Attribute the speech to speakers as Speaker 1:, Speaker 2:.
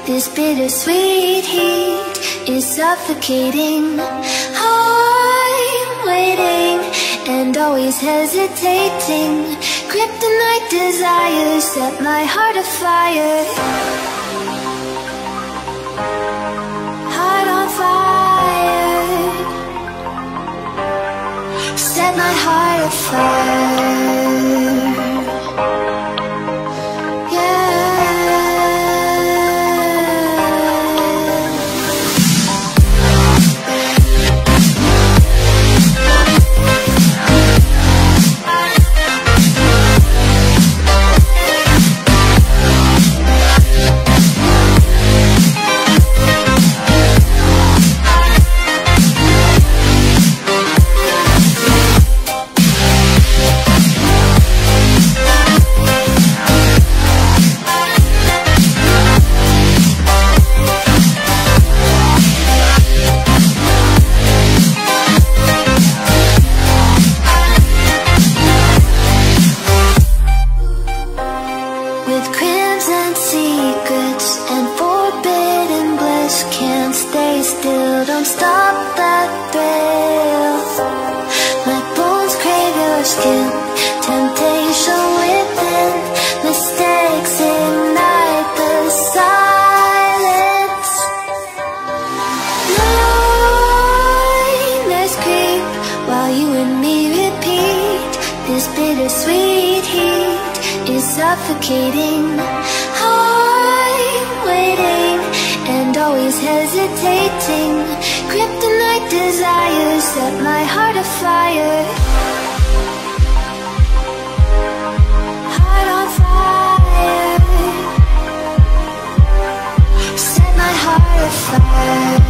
Speaker 1: This bittersweet heat is suffocating. I'm waiting and always hesitating. Kryptonite desires set my heart afire. Heart on fire. Set my heart afire. Suffocating, I'm waiting and always hesitating. Kryptonite desires set my heart afire. Heart on fire. Set my heart afire.